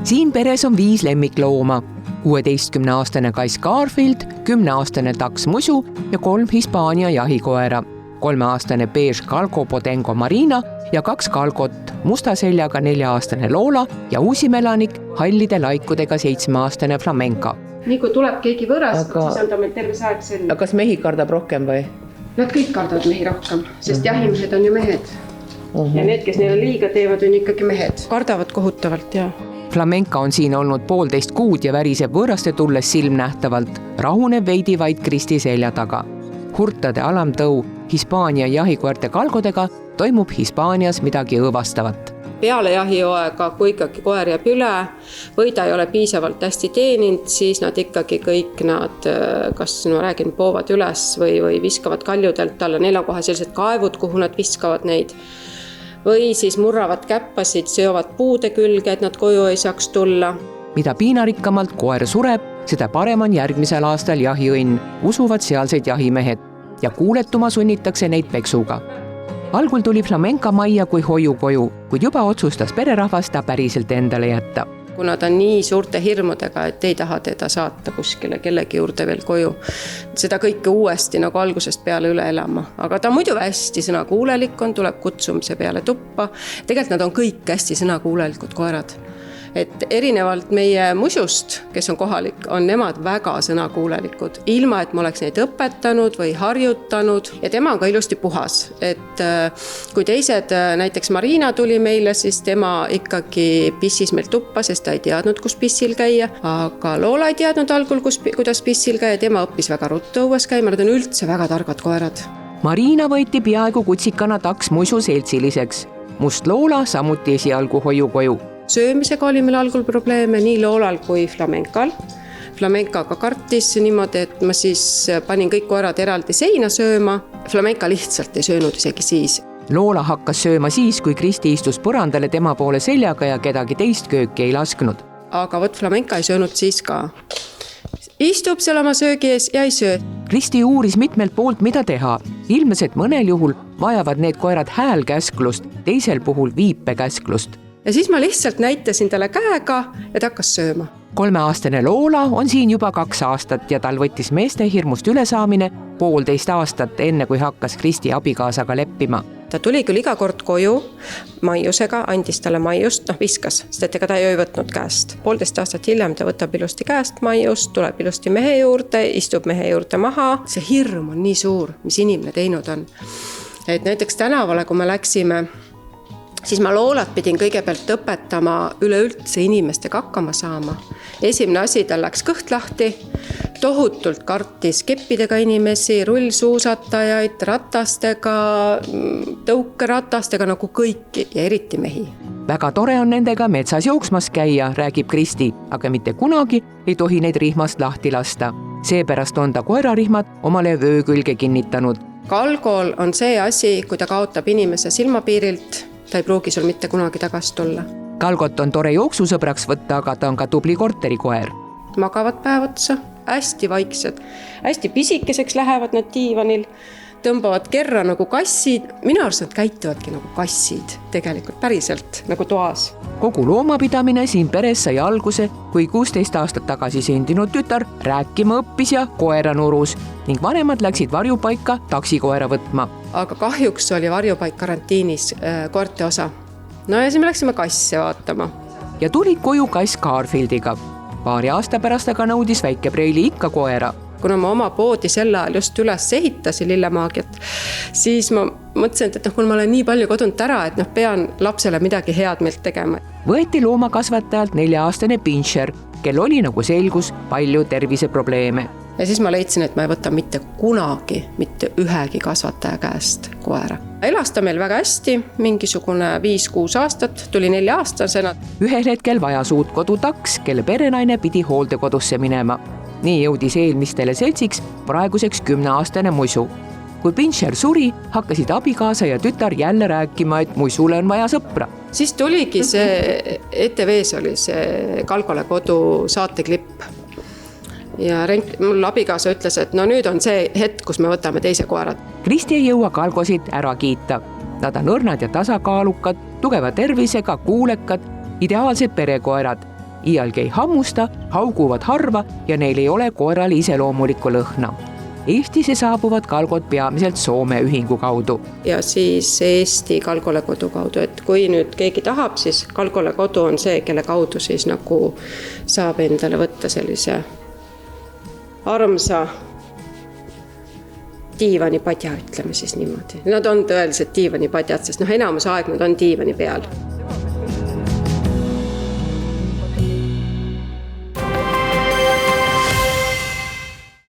Siin peres on 5 lemmiklooma. 16-aastane kass Garfield, 10-aastane taks Musu ja 3 Hispaania jahikoera. 3-aastane beige Galgo Bodengo Marina ja 2 Galgot, musta seljaga 4-aastane Lola ja uusimelanik hallide laikudega 7-aastane Flamenca. Nii kui tuleb keegi võõrast, siis on ta meil terve aeg selline. Aga kas mehi kardab rohkem või? Nad kõik kardavad mehi rohkem, sest jahimehed on ju mehed. Ja need, kes neile liiga teevad, on ikkagi mehed. Kardavad kohutavalt, jah. Flamenca on siin olnud 1,5 kuud ja väriseb võõraste tulles silmnähtavalt. Rahunev veidi vaid Kristi selja taga. Hurtade alamtõu Hispaania jahikoerte Galgodega toimub Hispaanias midagi õõvastavat. Peale jahihooaega, kui ikkagi koer jääb üle või ta ei ole piisavalt hästi teeninud, siis nad ikkagi kõik poovad üles või viskavad kaljudelt alla. Neil on kohe sellised kaevud, kuhu nad viskavad neid. Või siis murravad käppasid, seovad puude külge, et nad koju ei saaks tulla. Mida piinarikkamalt koer sureb, seda parem on järgmisel aastal jahiõnn, usuvad sealsed jahimehed ja kuuletuma sunnitakse neid peksuga. Algul tuli Flamenca majja kui hoiukoju, kuid juba otsustas pererahvas ta päriselt endale jätta. Kuna ta on nii suurte hirmudega, et ei taha teda saata kuskile kellegi juurde veel koju. Seda kõike uuesti nagu algusest peale üle elama. Aga ta muidu hästi sõnakuulelik on, tuleb kutsumise peale tuppa. Tegelikult nad on kõik hästi sõnakuulelikud koerad. Et erinevalt meie Musust, kes on kohalik, on nemad väga sõnakuulelikud, ilma et ma oleks neid õpetanud või harjutanud. Ja tema on ka ilusti puhas. Et kui teised, näiteks Marina tuli meile, siis tema ikkagi pissis meil tuppa, sest ta ei teadnud, kus pissil käia. Aga Lola ei teadnud algul, kuidas pissil käia. Tema õppis väga ruttu õues käima. Nad on üldse väga targad koerad. Marina võeti peaaegu kutsikana taks Musu seltsiliseks. Must Lola samuti esialgu hoiukoju. Söömisega oli meil algul probleeme nii Loolal kui Flamencal. Flamenca ka kartis niimoodi, et ma siis panin kõik koerad eraldi seina sööma. Flamenca lihtsalt ei söönud isegi siis. Lola hakkas sööma siis, kui Kristi istus põrandale tema poole seljaga ja kedagi teist kööki ei lasknud. Aga Flamenca ei söönud siis ka. Istub seal oma söögi ees ja ei söö. Kristi uuris mitmelt poolt, mida teha. Ilmnes, et mõnel juhul vajavad need koerad häälkäsklust, teisel puhul viipekäsklust. Ja siis ma lihtsalt näitasin talle käega, et hakkas sööma. 3-aastane Lola on siin juba 2 aastat ja tal võttis meeste hirmust ülesaamine 1,5 aastat enne, kui hakkas Kristi abikaasaga leppima. Ta tuli küll iga kord koju maiusega, andis talle maiust, viskas, sest ega ta ei võtnud käest. 1,5 aastat hiljem ta võtab ilusti käest maiust, tuleb ilusti mehe juurde, istub mehe juurde maha. See hirm on nii suur, mis inimene teinud on. Et näiteks tänavale, kui me läksime, siis ma Loolat pidin kõigepealt õpetama üleüldse inimestega hakkama saama. Esimene asi, tal läks kõht lahti, tohutult kartis keppidega inimesi, rullsuusatajaid, ratastega, tõukeratastega nagu kõiki ja eriti mehi. Väga tore on nendega metsas jooksmas käia, räägib Kristi, aga mitte kunagi ei tohi neid rihmast lahti lasta. Seepärast on ta koerarihmad omale vöö külge kinnitanud. Galgol on see asi, kui ta kaotab inimese silmapiirilt, ta ei pruugi sul mitte kunagi tagasi tulla. Galgot on tore jooksusõbraks võtta, aga ta on ka tubli korterikoer. Magavad päev otsa, hästi vaiksed, hästi pisikeseks lähevad nad diivanil, tõmbavad kerra nagu kassid. Minu arust nad käituvadki nagu kassid, tegelikult päriselt nagu toas. Kogu loomapidamine siin peres sai alguse, kui 16 aastat tagasi sündinud tütar rääkima õppis ja koera nurus ning vanemad läksid varjupaika taksikoera võtma. Aga kahjuks oli varjupaik karantiinis koerte osa. No ja siis me läksime kasse vaatama. Ja tuli koju kass Garfieldiga. Paari aasta pärast aga nõudis väike Preili ikka koera. Kuna ma oma poodi sel ajal just üles ehitasin lillemaagiat, siis ma mõtlesin, et kui ma olen nii palju kodunt ära, et pean lapsele midagi head meilt tegema. Võeti loomakasvatajalt 4-aastane Pinscher, kel oli nagu selgus palju terviseprobleeme. Ja siis ma leidsin, et ma ei võta mitte kunagi, mitte ühegi kasvataja käest koera. Elas ta meil väga hästi, mingisugune 5-6 aastat, tuli 4-aastasena. Ühel hetkel vajas uut kodutaks, kelle perenaine pidi hooldekodusse minema. Nii jõudis eelmistele seltsiks praeguseks 10-aastane Musu. Kui Pinscher suri, hakkasid abikaasa ja tütar jälle rääkima, et Musule on vaja sõpra. Siis tuligi see, ETV-s oli see Galgole kodu saateklipp. Ja mul abikaasa ütles, et nüüd on see hetk, kus me võtame teise koerad. Kristi ei jõua Galgosid ära kiita. Nad on õrnad ja tasakaalukad, tugeva tervisega, kuulekad, ideaalsed perekoerad. iialgi ei hammusta, hauguvad harva ja neil ei ole koerale iseloomulikku lõhna. Eestisse saabuvad kalgod peamiselt Soome ühingu kaudu. Ja siis Eesti Kalgole Kodu kaudu, et kui nüüd keegi tahab, siis Kalgole Kodu on see, kelle kaudu siis nagu saab endale võtta sellise armsa diivanipadja, ütleme siis niimoodi. Nad on tõeliselt diivanipadjad, sest enamus aeg nad on diivani peal.